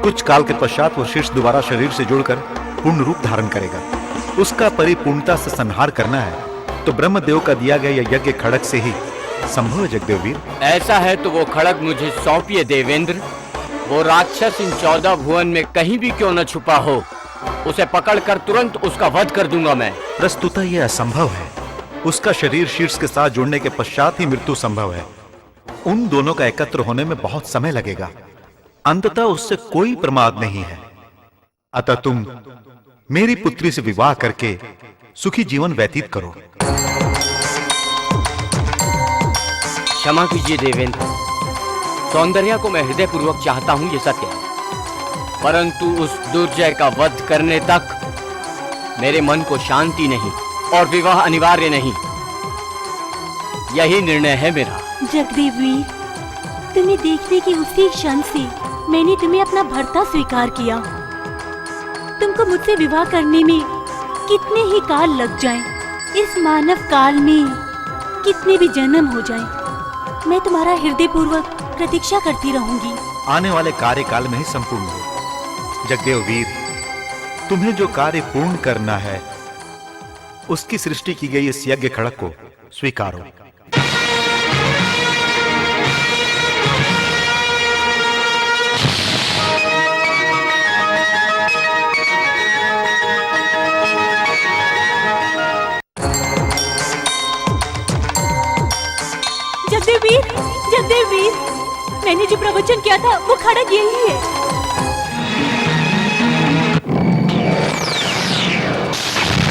कुछ काल के पश्चात वो शीर्ष दोबारा शरीर से जुड़कर पूर्ण रूप धारण करेगा। उसका परिपूर्णता से संहार करना है तो ब्रह्मदेव का दिया गया यह यज्ञ खड़ग से ही संभव है जगदेव वीर। ऐसा है तो वो खड़ग मुझे सौंपिए देवेंद्र। वो राक्षस इन 14 भुवन में कहीं भी क्यों न छुपा हो, उसे पकड़कर तुरंत उसका वध कर दूंगा मैं। प्रस्तुतः यह असंभव है। उसका शरीर शीर्ष के साथ जुड़ने के पश्चात ही मृत्यु संभव है। उन दोनों का एकत्र होने में बहुत समय लगेगा। अंततः उससे कोई प्रमाद नहीं है। अतः तुम मेरी पुत्री से विवाह करके सुखी जीवन व्यतीत करो। क्षमा कीजिए देवेंद्र, सौंदर्या को मैं हृदय पूर्वक चाहता हूं, ये सत्य है, परंतु उस दुर्जय का वध करने तक मेरे मन को शांति नहीं और विवाह अनिवार्य नहीं। यही निर्णय है मेरा। जगदेव वीर, तुम्हें देखने की उसी क्षण से मैंने तुम्हें अपना भर्ता स्वीकार किया। तुमको मुझसे विवाह करने में कितने ही काल लग जाएं, इस मानव काल में कितने भी जन्म हो जाएं, मैं तुम्हारा हृदय पूर्वक प्रतीक्षा करती रहूंगी। आने वाले कार्यकाल में ही संपूर्ण हो। जगदेव वीर, तुम्हें जो कार्य पूर्ण करना है उसकी सृष्टि की गई इस यज्ञ खड़ग को स्वीकारो। जगदेव वीर, मैंने जो प्रवचन किया था वो खड़ग यही है।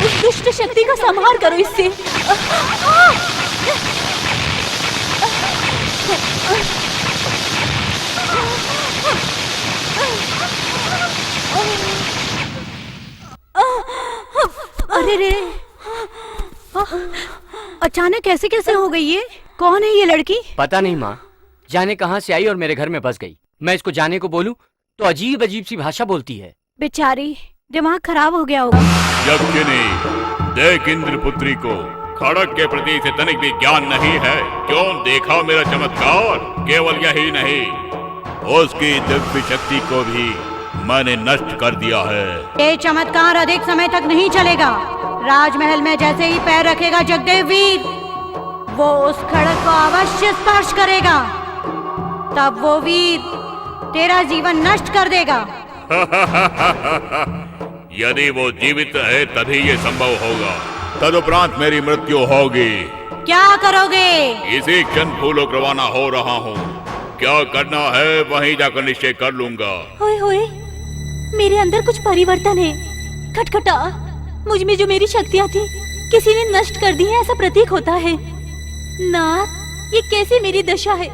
उस दुष्ट शक्ति का संहार करो इससे। अरे रे, अचानक कैसे कैसे हो गई ये? कौन है ये लड़की? पता नहीं माँ, जाने कहां से आई और मेरे घर में बस गई। मैं इसको जाने को बोलूं तो अजीब अजीब सी भाषा बोलती है। बेचारी, दिमाग खराब हो गया होगा। यज्ञिनी, देख इंद्र पुत्री को खड़ग के प्रति से तनिक भी ज्ञान नहीं है। क्यों देखा मेरा चमत्कार? केवल यही नहीं, उसकी दिव्य शक्ति को भी मैंने नष्ट कर दिया है। ये चमत्कार अधिक समय तक नहीं चलेगा। राजमहल में जैसे ही पैर रखेगा जगदेव वीर, वो उस खड़ग को अवश्य स्पर्श करेगा। तब वो वीर तेरा जीवन नष्ट कर देगा। यदि वो जीवित है तभी ये संभव होगा। तदुपरांत मेरी मृत्यु होगी। क्या करोगे? इसी क्षण भूलोक रवाना हो रहा हूँ। क्या करना है वहीं जाकर निश्चय कर लूंगा। होए होए, मेरे अंदर कुछ परिवर्तन है। खटखटा, मुझ में जो मेरी शक्तियाँ थी किसी ने नष्ट कर दी है, ऐसा प्रतीक होता है। नाथ, ये कैसी मेरी दशा है?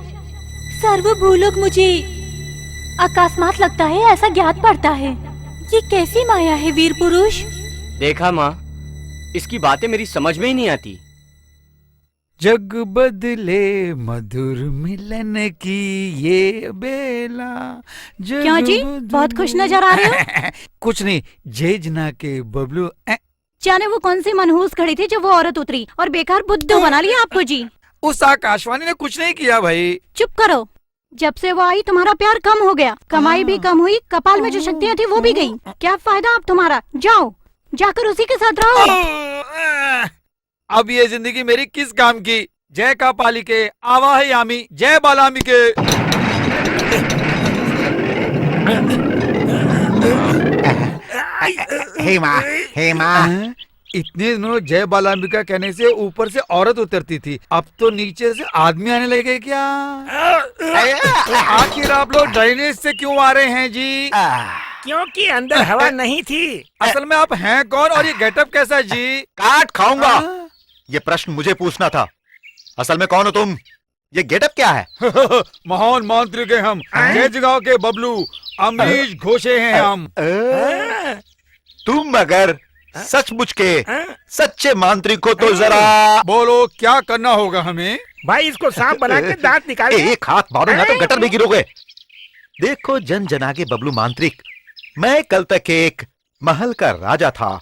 सर्व भूलोक मुझे अकस्मात लगता है, ऐसा ज्ञात पड़ता है। ये कैसी माया है वीर पुरुष? देखा माँ, इसकी बातें मेरी समझ में ही नहीं आती। जग बदले मधुर मिलन की ये बेला। क्यों जी, बहुत खुश नजर आ रहे हो? कुछ नहीं, जेजना के बबलू। जाने वो कौन सी मनहूस खड़ी थी जो वो औरत उतरी और बेकार बुद्धू बना लिया आपको जी। उस आकाशवाणी ने कुछ नहीं किया भाई। चुप करो। जब से वो आई तुम्हारा प्यार कम हो गया, कमाई भी कम हुई, कपाल में जो शक्तियाँ थी वो भी गई। क्या फायदा अब तुम्हारा? जाओ, जाकर उसी के साथ रहो। अब ये जिंदगी मेरी किस काम की? जय कापाली के, आवाहयामी, जय बालामी के। हे माँ, हे माँ। इतने दिनों जय बालाम्बिका कहने से ऊपर से औरत उतरती थी, अब तो नीचे से आदमी आने लगे क्या? आखिर आप लोग ड्रेनेज से क्यों आ रहे हैं जी? क्योंकि अंदर हवा नहीं थी। असल में आप हैं कौन और ये गेटअप कैसा जी? काट खाऊंगा। ये प्रश्न मुझे पूछना था। असल में कौन हो तुम? ये गेटअप क्या है? महान मांत्रिक हैं हम, जयजगांव के बबलू अमरीश घोषे हैं हम। तुम अगर सचमुच के सच्चे मांत्रिक हो तो जरा बोलो, क्या करना होगा हमें? भाई इसको सांप बना के दांत निकाल। एक हाथ मारो ना तो गटर में गिरोगे। देखो जन जना के बबलू मांत्रिक, मैं कल तक एक महल का राजा था,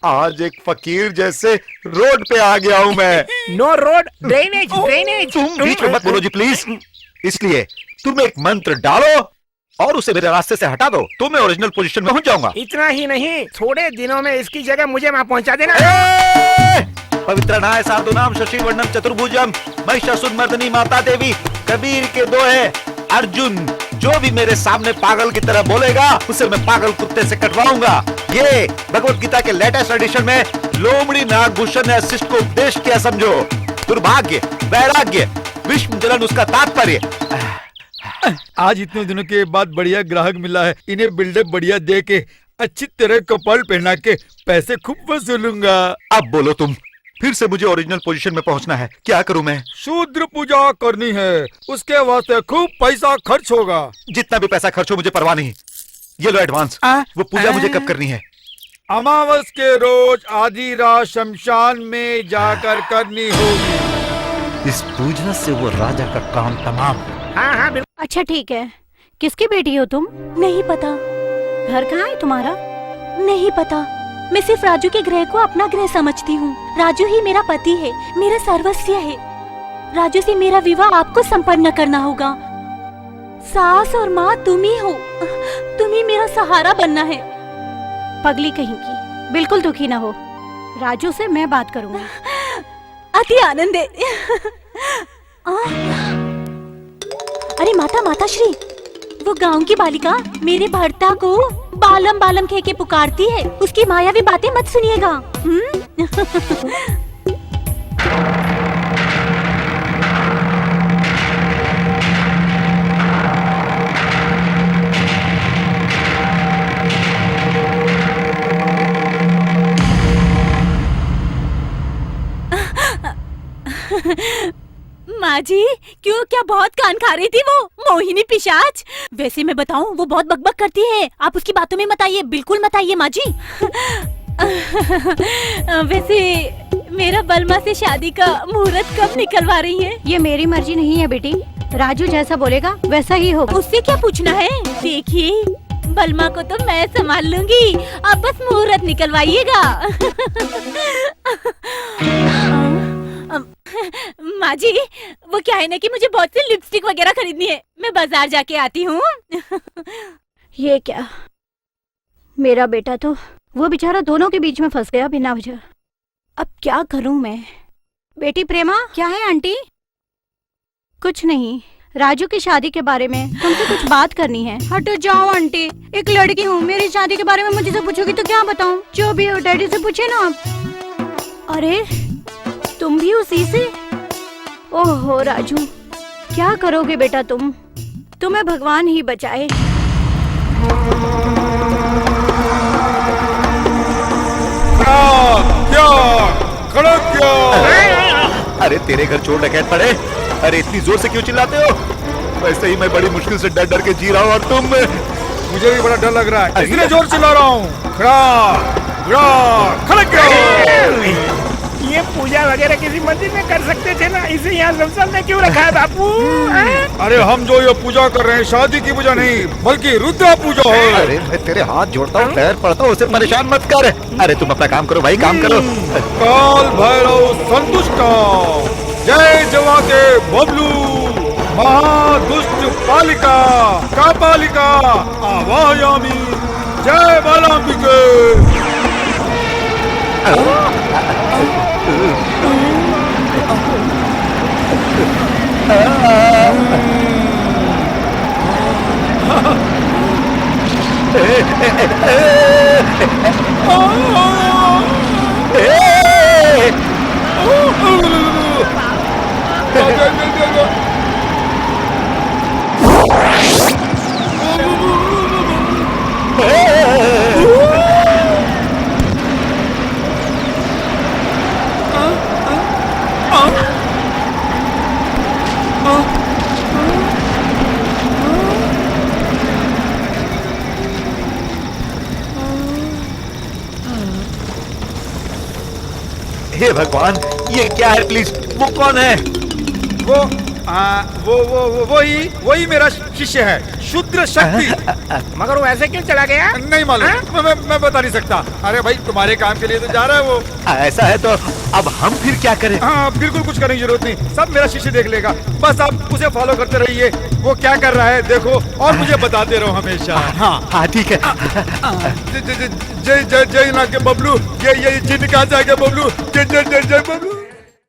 आज एक फकीर जैसे रोड पे आ गया हूँ मैं। No road, drainage, drainage. तुम बीच में मत बोलो जी प्लीज। इसलिए तुम एक मंत्र डालो, और उसे मेरे रास्ते से हटा दो तो मैं ओरिजिनल पोजीशन में पहुंच जाऊंगा। इतना ही नहीं, थोड़े दिनों में इसकी जगह मुझे वहाँ पहुँचा देना। पवित्र नाय साधु नाम शशि वर्णम चतुर्भुजम महिषासुर मर्दनी माता देवी कबीर के दो है अर्जुन। जो भी मेरे सामने पागल की तरह बोलेगा उसे मैं पागल कुत्ते से कटवाऊंगा। ये भगवत गीता के लेटेस्ट एडिशन में लोमड़ी नागभूषण ने शिष्ट को उपदेश किया, समझो। दुर्भाग्य, वैराग्य, विष्णु जलन उसका तात्पर्य। आज इतने दिनों के बाद बढ़िया ग्राहक मिला है, इन्हें बिल्डअप बढ़िया दे के अच्छी तरह कपाल पहना के पैसे खूब वसूलूंगा। अब बोलो तुम, फिर से मुझे ओरिजिनल पोजीशन में पहुंचना है, क्या करूं मैं? शूद्र पूजा करनी है, उसके वास्ते खूब पैसा खर्च होगा। जितना भी पैसा खर्च हो मुझे परवाह नहीं। ये लो एडवांस। वो पूजा मुझे कब करनी है? अमावस के रोज आधी रात शमशान में जाकर करनी होगी। इस पूजा से वो राजा का काम तमाम। हाँ हाँ बिल्कुल। अच्छा ठीक है, किसकी बेटी हो तुम? नहीं पता। घर कहाँ है तुम्हारा? नहीं पता। मैं सिर्फ राजू के ग्रह को अपना ग्रह समझती हूँ। राजू ही मेरा पति है, मेरा सर्वस्व है। राजू से मेरा विवाह आपको संपन्न करना होगा। सास और माँ तुम ही हो, तुम ही मेरा सहारा बनना है। पगली कहीं की, बिल्कुल दुखी ना हो, राजू से मैं बात करूंगा। अति आनंद है। अरे माता, माता श्री, वो गांव की बालिका मेरे भर्ता को बालम बालम कह के पुकारती है। उसकी मायावी बातें मत सुनिएगा। माँ जी, क्यों, क्या बहुत कान खा रही थी वो मोहिनी पिशाच? वैसे मैं बताऊं, वो बहुत बकबक करती है। आप उसकी बातों में मत आइए, बिल्कुल मत आइए माँ जी। वैसे मेरा बलमा से शादी का मुहूर्त कब निकलवा रही है? ये मेरी मर्जी नहीं है बेटी, राजू जैसा बोलेगा वैसा ही होगा। उससे क्या पूछना है? देखिए, बलमा को तो मैं संभाल लूंगी, आप बस मुहूर्त निकलवाइएगा। माँ जी, वो क्या है ना कि मुझे बहुत सी लिपस्टिक वगैरह खरीदनी है, मैं बाजार जाके आती हूँ। ये क्या, मेरा बेटा तो वो बेचारा दोनों के बीच में फंस गया बिना वजह। अब क्या करूं मैं? बेटी प्रेमा, क्या है आंटी? कुछ नहीं, राजू की शादी के बारे में तुमसे कुछ बात करनी है। हट जाओ आंटी, एक लड़की हूँ, मेरी शादी के बारे में मुझे से पूछोगी तो क्या बताऊं? जो भी हो डैडी से पूछे ना आप। अरे तुम भी उसी से? ओहो राजू, क्या करोगे बेटा तुम? तुम्हें भगवान ही बचाए। क्या? अरे तेरे घर चोर डकैत पड़े? अरे इतनी जोर से क्यों चिल्लाते हो? वैसे ही मैं बड़ी मुश्किल से डर डर के जी रहा हूँ और तुम। मुझे भी बड़ा डर लग रहा है, इसलिए जोर चिल्ला रहा हूँ। ये पूजा वगैरह किसी मंदिर में कर सकते थे ना, इसे यहाँ शमशान में क्यों रखा है बापू? अरे हम जो ये पूजा कर रहे हैं शादी की पूजा नहीं बल्कि रुद्रा पूजा है। अरे मैं तेरे हाथ जोड़ता हूँ, पैर पड़ता हूँ, उसे परेशान मत कर। अरे तुम अपना काम करो भाई, काम करो। काल भैरव संतुष्ट, जय जवा के बबलू, महादुष्ट पालिका का पालिका आवाहयामी, जय बालांबिके। हे भगवान, ये क्या है? प्लीज, वो कौन है? वो वही मेरा शिष्य है, शुद्र शक्ति। मगर वो ऐसे क्यों चला गया? नहीं मालूम, मैं बता नहीं सकता। अरे भाई तुम्हारे काम के लिए तो जा रहा है वो। ऐसा है तो अब हम फिर क्या करें? हाँ बिल्कुल कुछ करने की जरूरत नहीं, सब मेरा शिष्य देख लेगा। बस आप उसे फॉलो करते रहिए, वो क्या कर रहा है देखो और मुझे बताते रहो हमेशा। हाँ ठीक है। जय जय जय जय ना के बबलू, ये जिन कहा जाएगा बबलू, जय जय जय जय बबलू।